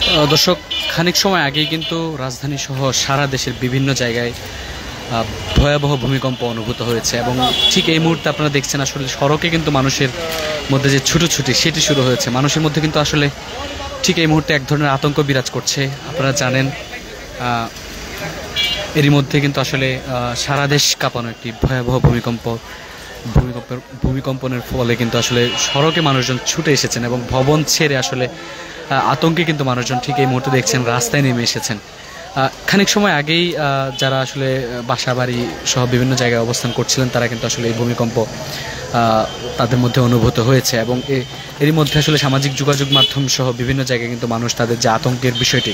দর্শক, খানিক সময় আগেই কিন্তু রাজধানী সহ সারা দেশের বিভিন্ন জায়গায় ভয়াবহ ভূমিকম্প অনুভূত হয়েছে এবং ঠিক এই মুহূর্তে আপনারা দেখছেন আসলে সড়কে কিন্তু মানুষের মধ্যে যে ছুটোছুটি সেটি শুরু হয়েছে। মানুষের মধ্যে কিন্তু আসলে ঠিক এই মুহূর্তে এক ধরনের আতঙ্ক বিরাজ করছে। আপনারা জানেন এরই মধ্যে কিন্তু আসলে সারা দেশ কাঁপানো একটি ভয়াবহ ভূমিকম্পনের ফলে কিন্তু আসলে সড়কে মানুষজন ছুটে এসেছেন এবং ভবন ছেড়ে আসলে আতঙ্কে কিন্তু মানুষজন ঠিক এই মুহূর্তে দেখছেন রাস্তায় নেমে এসেছেন। খানিক সময় আগেই যারা আসলে বাসাবাড়ি সহ বিভিন্ন জায়গায় অবস্থান করছিলেন তারা কিন্তু আসলে এই ভূমিকম্প তাদের মধ্যে অনুভূত হয়েছে এবং এরই মধ্যে আসলে সামাজিক যোগাযোগ মাধ্যম সহ বিভিন্ন জায়গায় কিন্তু মানুষ তাদের যে আতঙ্কের বিষয়টি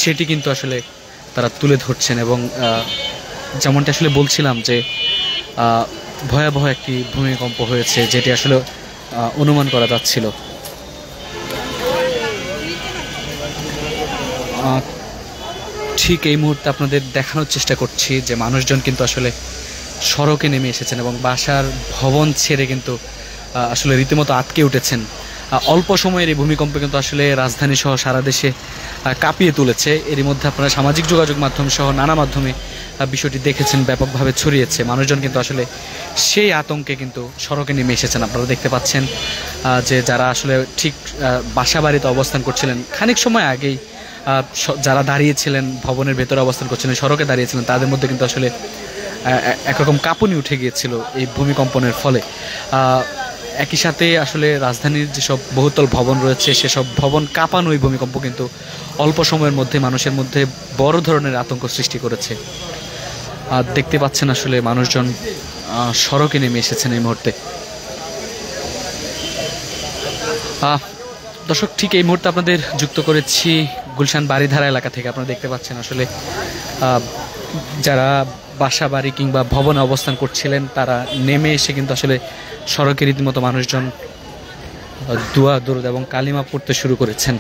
সেটি কিন্তু আসলে তারা তুলে ধরছেন এবং যেমনটা আসলে বলছিলাম যে ভয়াবহ একটি ভূমিকম্প হয়েছে যেটি আসলে অনুমান করা যাচ্ছিল। ঠিক এই মুহূর্তে আপনাদের দেখানোর চেষ্টা করছি যে মানুষজন কিন্তু আসলে সড়কে নেমে এসেছেন এবং বাসার ভবন ছেড়ে কিন্তু আসলে রীতিমতো আটকে উঠেছেন। অল্প সময়ের এই ভূমিকম্প কিন্তু আসলে রাজধানী সহ সারা দেশে কাঁপিয়ে তুলেছে। এরই মধ্যে আপনারা সামাজিক যোগাযোগ মাধ্যম সহ নানা মাধ্যমে বিষয়টি দেখেছেন, ব্যাপকভাবে ছড়িয়েছে। মানুষজন কিন্তু আসলে সেই আতঙ্কে কিন্তু সড়কে নেমে এসেছেন। আপনারা দেখতে পাচ্ছেন যে যারা আসলে ঠিক বাসা বাড়িতে অবস্থান করছিলেন খানিক সময় আগেই, যারা দাঁড়িয়েছিলেন ভবনের ভেতরে অবস্থান করছিলেন, সড়কে দাঁড়িয়েছিলেন, তাদের মধ্যে কিন্তু আসলে একরকম কাঁপুনি উঠে গিয়েছিল এই ভূমিকম্পনের ফলে। একই সাথে আসলে রাজধানীর যেসব বহুতল ভবন রয়েছে সেসব ভবন কাঁপানো এই ভূমিকম্প কিন্তু অল্প সময়ের মধ্যে মানুষের মধ্যে বড় ধরনের আতঙ্ক সৃষ্টি করেছে। দেখতে পাচ্ছেন আসলে মানুষজন সড়কে নেমে এসেছেন এই মুহূর্তে। দর্শক, ঠিক এই মুহূর্তে আপনাদের যুক্ত করেছি গুলশান বাড়িধারা এলাকা থেকে। আপনারা দেখতে পাচ্ছেন আসলে যারা বাসা বাড়ি কিংবা ভবনে অবস্থান করছিলেন তারা নেমে এসে কিন্তু আসলে সড়কে রীতিমতো মানুষজন দোয়া দরুদ এবং কালিমা পড়তে শুরু করেছেন।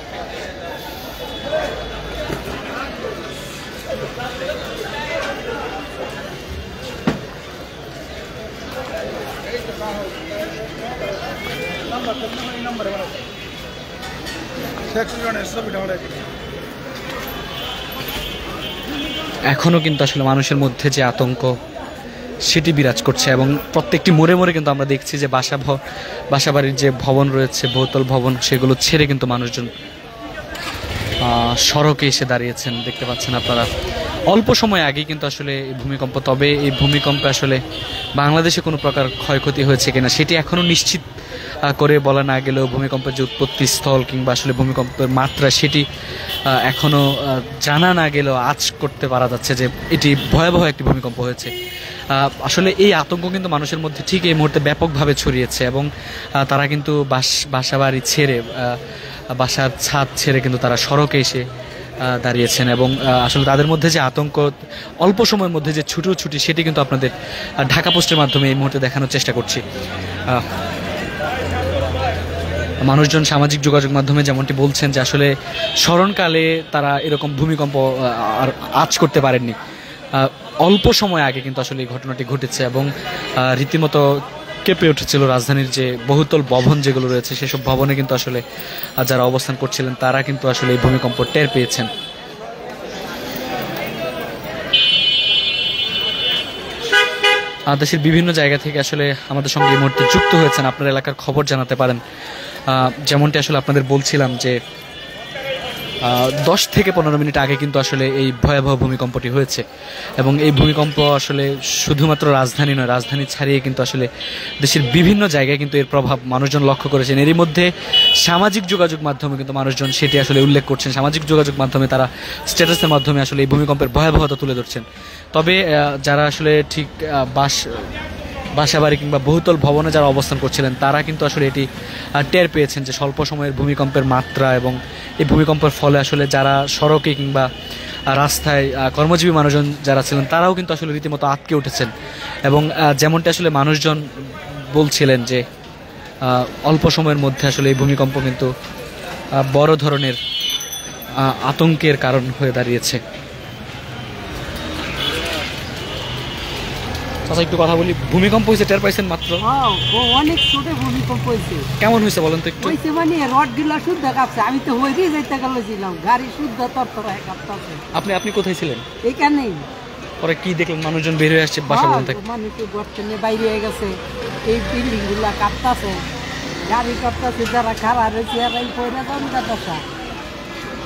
এখনো কিন্তু আসলে মানুষের মধ্যে যে আতঙ্ক সেটি বিরাজ করছে এবং প্রত্যেকটি মোড়ে মোড়ে কিন্তু আমরা দেখছি যে বাসাবাড়ির যে ভবন রয়েছে, বহুতল ভবন, সেগুলো ছেড়ে কিন্তু মানুষজন সড়কে এসে দাঁড়িয়েছেন। দেখতে পাচ্ছেন আপনারা অল্প সময় আগে কিন্তু আসলে এই ভূমিকম্প, তবে এই ভূমিকম্পে আসলে বাংলাদেশে কোনো প্রকার ক্ষয়ক্ষতি হয়েছে কিনা সেটি এখনও নিশ্চিত করে বলা না গেলেও ভূমিকম্পের যে উৎপত্তি স্থল কিংবা আসলে ভূমিকম্পের মাত্রা সেটি এখনও জানা না গেলেও আজ করতে পারা যাচ্ছে যে এটি ভয়াবহ একটি ভূমিকম্প হয়েছে। আসলে এই আতঙ্ক কিন্তু মানুষের মধ্যে ঠিক এই মুহূর্তে ব্যাপকভাবে ছড়িয়েছে এবং তারা কিন্তু বাসা বাড়ি ছেড়ে, বাসার ছাদ ছেড়ে কিন্তু তারা সড়কে এসে দাঁড়িয়েছেন এবং আসলে তাদের মধ্যে যে আতঙ্ক, অল্প সময়ের মধ্যে যে ছুটি সেটি কিন্তু আপনাদের ঢাকা পোস্টের মাধ্যমে এই মুহূর্তে দেখানোর চেষ্টা করছি। মানুষজন সামাজিক যোগাযোগ মাধ্যমে যেমনটি বলছেন যে আসলে স্মরণকালে তারা এরকম ভূমিকম্প আর আঁচ করতে পারেননি। অল্প সময় আগে কিন্তু আসলে এই ঘটনাটি ঘটেছে এবং রীতিমতো কেঁপে উঠেছিল রাজধানীর যে বহুতল ভবন যেগুলো রয়েছে সেসব ভবনে কিন্তু আসলে যারা অবস্থান করছিলেন তারা কিন্তু আসলে এই ভূমিকম্প টের পেয়েছেন। দেশের বিভিন্ন জায়গা থেকে আসলে আমাদের সঙ্গে এই মুহূর্তে যুক্ত হয়েছেন, আপনার এলাকার খবর জানাতে পারেন। যেমনটি আসলে আপনাদের বলছিলাম যে 10 থেকে 15 মিনিট আগে কিন্তু আসলে এই ভয়াবহ ভূমিকম্পটি হয়েছে এবং এই ভূমিকম্প আসলে শুধুমাত্র রাজধানী নয়, রাজধানী ছাড়িয়ে কিন্তু আসলে দেশের বিভিন্ন জায়গায় কিন্তু এর প্রভাব মানুষজন লক্ষ্য করেছেন। এরই মধ্যে সামাজিক যোগাযোগ মাধ্যমে কিন্তু মানুষজন সেটি আসলে উল্লেখ করছেন। সামাজিক যোগাযোগ মাধ্যমে তারা স্ট্যাটাসের মাধ্যমে আসলে এই ভূমিকম্পের ভয়াবহতা তুলে ধরছেন। তবে যারা আসলে ঠিক বাসাবাড়ি কিংবা বহুতল ভবনে যারা অবস্থান করছিলেন তারা কিন্তু আসলে এটি টের পেয়েছেন যে স্বল্প সময়ের ভূমিকম্পের মাত্রা এবং এই ভূমিকম্পের ফলে আসলে যারা সড়কে কিংবা রাস্তায় কর্মজীবী মানুষজন যারা ছিলেন তারাও কিন্তু আসলে রীতিমতো আটকে উঠেছেন এবং যেমনটি আসলে মানুষজন বলছিলেন যে অল্প সময়ের মধ্যে আসলে এই ভূমিকম্প কিন্তু বড় ধরনের আতঙ্কের কারণ হয়ে দাঁড়িয়েছে। চাচা একটু কথা বলি, ভূমিকম্প হয়েছে টের পাইছেন মাত্র? অনেক ছোট ভূমিকম্প হয়েছে। কেমন হয়েছে বলেন তো একটু? হয়েছে মানে রড গুলা শুদ্ধ কাঁপছে, আমি তো হইতেই যাইতে গেছিলাম, গাড়ি শুদ্ধ তরতরায় কাঁপতেছে। আপনি কোথায় ছিলেন? এইখানেই। পরে কি দেখলেন? মানুষজন বের হয়ে আসছে বাসা বন্ধ থেকে? মানুষ গর্তনে বাইরে হয়ে গেছে, এই বিল্ডিং গুলা কাঁপতেছে, গাড়ি কাঁপতেছে, যারা খারাপ রয়েছে এরাই পয়লা যাওয়া দশা।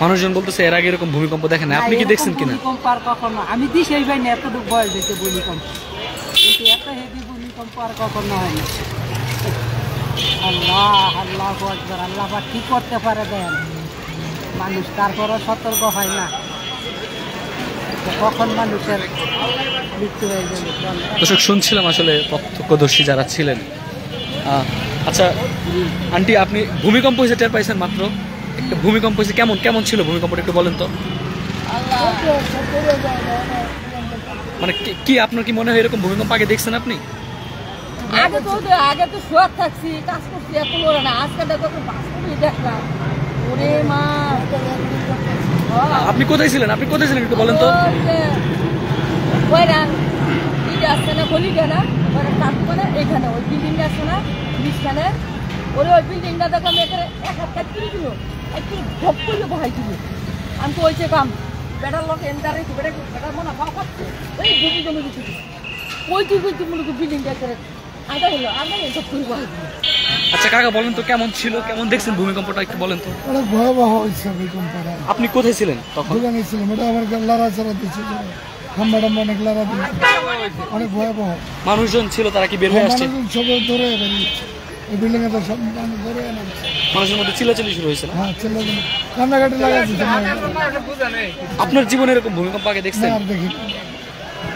মানুষজন বলতেছে এর আগে এরকম ভূমিকম্প দেখেন না, আপনি কি দেখছেন কিনা? ভূমিকম্প আর কখনো আমি দিশেই পাই না, এতটুকু বয়স হয়েছে ভূমিকম্প, কিন্তু এত হেভি ভূমিকম্প আর কখনো হয় না। আল্লাহ আল্লাহ আকবার, আল্লাহ বা কি করতে পারে দেন, মানুষ তারপরও সতর্ক হয় না, কখন মানুষের মৃত্যু হয়ে যাবে। দর্শক শুনছিলাম আসলে প্রত্যক্ষদর্শী যারা ছিলেন। আচ্ছা আন্টি, আপনি ভূমিকম্প হয়েছে টের পাইছেন মাত্র? একটা ভূমিকম্প হয়েছে, কেমন ছিল ভূমিকম্পটা একটু বলেন তো। মানে কি আপনার কি মনে হয় এরকম ভূমিকম্প আগে দেখছেন আপনি? আগে তো শোয়ার থাকছি, কাজ করছি, এত বড় না, আজকে দেখলাম। ওরে মা, আপনি কোথায় ছিলেন একটু বলেন তো। আসছে না খলি না মানে এখানে ওই বিল্ডিংটা আছে না ব্রিজখানে, ওরে ওই বিল্ডিংটা দেখো আমি এক হাত কাজ করে দিল, একটু ঢপ করলে বহাই দিল। আমি তো ওইছে কাম বেটার লোক এন্টারে বেটার মনে ভাব খাচ্ছে, ওই জমি জমি দিচ্ছি ওই মনে করি বিল্ডিংটা করে আগে হলো আগে সব করে বহাই দিল। আচ্ছা কাকা বলেন তো কেমন ছিল, কেমন দেখছেন ভূমিকম্পটা একটু বলেন তো। অনেক ভয়াবহ হয়েছে ভূমিকম্পটা। আপনি কোথায় ছিলেন তখন? দোকানে ছিলাম, এটা আমার লারা চারা দিচ্ছে, খাম্বা টাম্বা অনেক লারা দিয়ে, অনেক ভয়াবহ। মানুষজন ছিল, তারা কি বের হয়ে আসছে? মানুষজন সব ধরে বেরিয়েছে, এই বিল্ডিং এ তো সব মানুষ ধরে এনেছে। মানুষের মধ্যে চিল্লাচিল্লি শুরু হয়েছে না? হ্যাঁ, ছেলে কান্নাকাটি লাগাচ্ছে। আপনার জীবনে এরকম ভূমিকম্প আগে দেখছেন? আর দেখি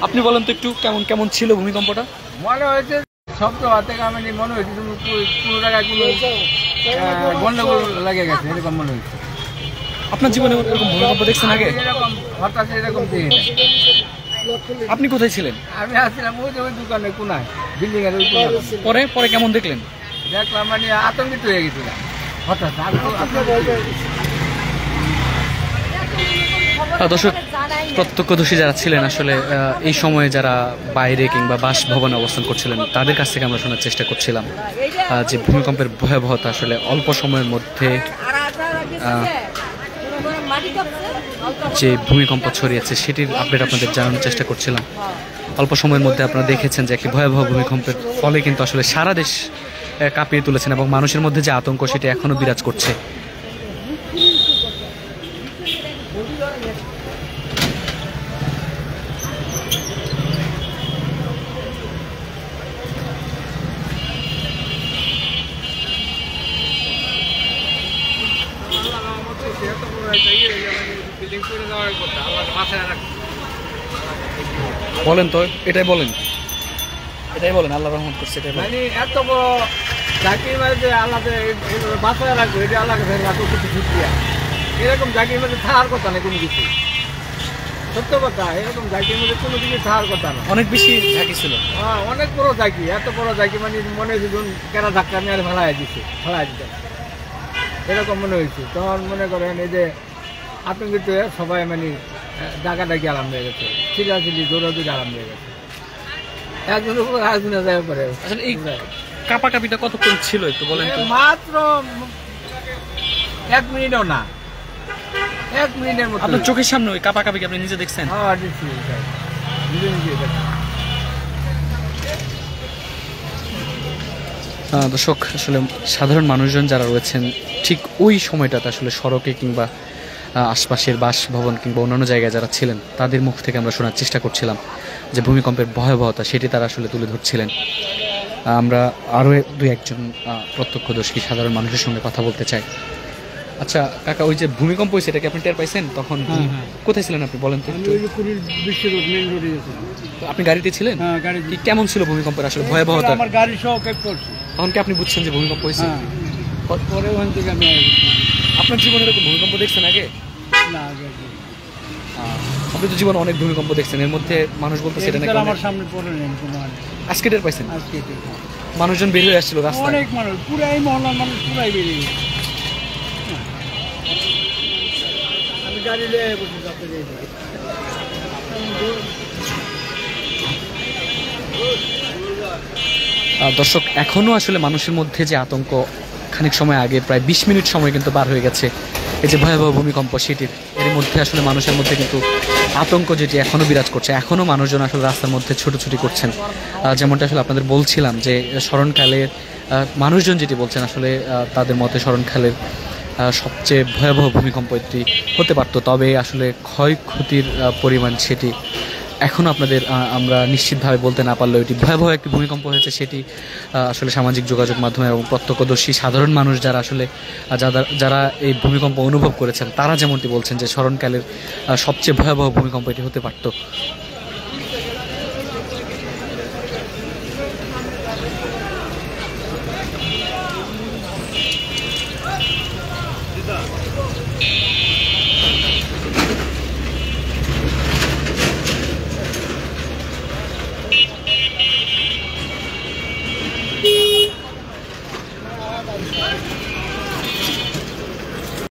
আপনি বলেন তো একটু কেমন ছিল ভূমিকম্পটা? মনে হয়েছে শব্দ হাতে কামানি, মনে হয়েছে কোনো জায়গায় কোনো গন্ডগোল লেগে গেছে, এরকম মনে হয়েছে। আপনার জীবনে এরকম ভূমিকম্প দেখছেন আগে? এরকম হঠাৎ এরকম দেখি না। আপনি কোথায় ছিলেন? আমি আসছিলাম ওই যে ওই দোকানে কোনায়, বিল্ডিং এর ওই কোনায়। পরে কেমন দেখলেন? দেখলাম মানে আতঙ্কিত হয়ে গেছিলাম হঠাৎ। দর্শক প্রত্যক্ষদর্শী যারা ছিলেন আসলে এই সময়ে যারা বাইরে কিংবা বাসভবনে অবস্থান করছিলেন, তাদের কাছ থেকে আমরা শোনার চেষ্টা করছিলাম যে ভূমিকম্পের ভয়াবহতা আসলে অল্প সময়ের মধ্যে যে ভূমিকম্প ছড়িয়েছে সেটির আপডেট আপনাদের জানানোর চেষ্টা করছিলাম। অল্প সময়ের মধ্যে আপনারা দেখেছেন যে একটি ভয়াবহ ভূমিকম্পের ফলে কিন্তু আসলে সারা দেশ কাঁপিয়ে তুলেছেন এবং মানুষের মধ্যে যে আতঙ্ক সেটি এখনো বিরাজ করছে। বলেন তো, এটাই বলেন আল্লাহ রহমত করছে, এটাই বলেন। মানে এত বড় জাকির মাঝে আল্লাহ বাঁচায় রাখবো, এটা আল্লাহকে রাখবো কিছু শুক্রিয়া। এরকম জাকির মাঝে থাকার কথা নেই কোনো কিছু, সত্য কথা। এরকম জাকির মধ্যে কোনো কিছু থাকার কথা না। অনেক বেশি ঝাঁকি ছিল। হ্যাঁ, অনেক বড় জাকি, এত বড় জাকি মানে মনে হয়েছে কেনা ধাক্কা নিয়ে আর ফেলাই দিতে এরকম মনে হয়েছে। তখন মনে করেন এই যে আতঙ্কিত হয়ে সবাই মানে ডাকাডাকি আরাম হয়ে গেছে, চিল্লাচিল্লি দৌড়াদৌড়ি আরাম হয়ে গেছে, একজনের উপর আরেকজনের যায় পরে। আসলে এই কাঁপাকাঁপিটা কতক্ষণ ছিল একটু বলেন তো? মাত্র 1 মিনিটও না, 1 মিনিটের মতো। আপনার চোখের সামনে ওই কাঁপাকাঁপি আপনি নিজে দেখছেন? হ্যাঁ, দেখছি, নিজে দেখছি। দর্শক আসলে সাধারণ মানুষজন যারা রয়েছেন ঠিক ওই সময়টাতে আসলে সড়কে কিংবা আশপাশের বাসভবন কিংবা অন্যান্য জায়গায় যারা ছিলেন তাদের মুখ থেকে আমরা শোনার চেষ্টা করছিলাম যে ভূমিকম্পের ভয়াবহতা সেটি তারা আসলে তুলে ধরছিলেন। আমরা আরও 2-1জন প্রত্যক্ষদর্শী সাধারণ মানুষের সঙ্গে কথা বলতে চাই। আচ্ছা কাকা, ওই যে ভূমিকম্প হয়েছে এটা কি আপনি টের পাইছেন তখন? কোথায় ছিলেন আপনি বলেন তো? আপনি গাড়িতে ছিলেন? কি কেমন ছিল ভূমিকম্পের আসলে ভয়াবহতা? আমার গাড়ি সহ কেপ করছে। তখন কি আপনি বুঝছেন যে ভূমিকম্প হয়েছে? পরে ওখান থেকে আমি আপনার জীবনে এরকম ভূমিকম্প দেখছেন আগে? না, আপনি তো জীবনে অনেক ভূমিকম্প দেখছেন, এর মধ্যে মানুষ বলতেছে এটা নাকি আমার সামনে পড়ে নেন কোনো। আজকে টের পাইছেন? আজকে মানুষজন বের হয়ে আসছিল রাস্তায়, অনেক মানুষ, পুরাই মহল্লার মানুষ পুরাই বেরিয়ে গেছে। আমি গাড়ি নিয়ে বসে দর্শক, এখনও আসলে মানুষের মধ্যে যে আতঙ্ক, খানিক সময় আগে প্রায় 20 মিনিট সময় কিন্তু পার হয়ে গেছে এই যে ভয়াবহ ভূমিকম্প সেটির, এর মধ্যে আসলে মানুষের মধ্যে কিন্তু আতঙ্ক যেটি এখনও বিরাজ করছে। এখনও মানুষজন আসলে রাস্তার মধ্যে ছোটাছুটি করছেন। যেমনটা আসলে আপনাদের বলছিলাম যে স্মরণকালের মানুষজন যেটি বলছেন, আসলে তাদের মতে স্মরণকালের সবচেয়ে ভয়াবহ ভূমিকম্প এটি হতে পারত, তবে আসলে ক্ষয়ক্ষতির পরিমাণ সেটি এখনও আপনাদের আমরা নিশ্চিতভাবে বলতে না পারলেও এটি ভয়াবহ একটি ভূমিকম্প হয়েছে সেটি আসলে সামাজিক যোগাযোগ মাধ্যমে এবং প্রত্যক্ষদর্শী সাধারণ মানুষ যারা আসলে যারা এই ভূমিকম্প অনুভব করেছেন তারা যেমনটি বলছেন যে স্মরণকালের সবচেয়ে ভয়াবহ ভূমিকম্প এটি হতে পারত।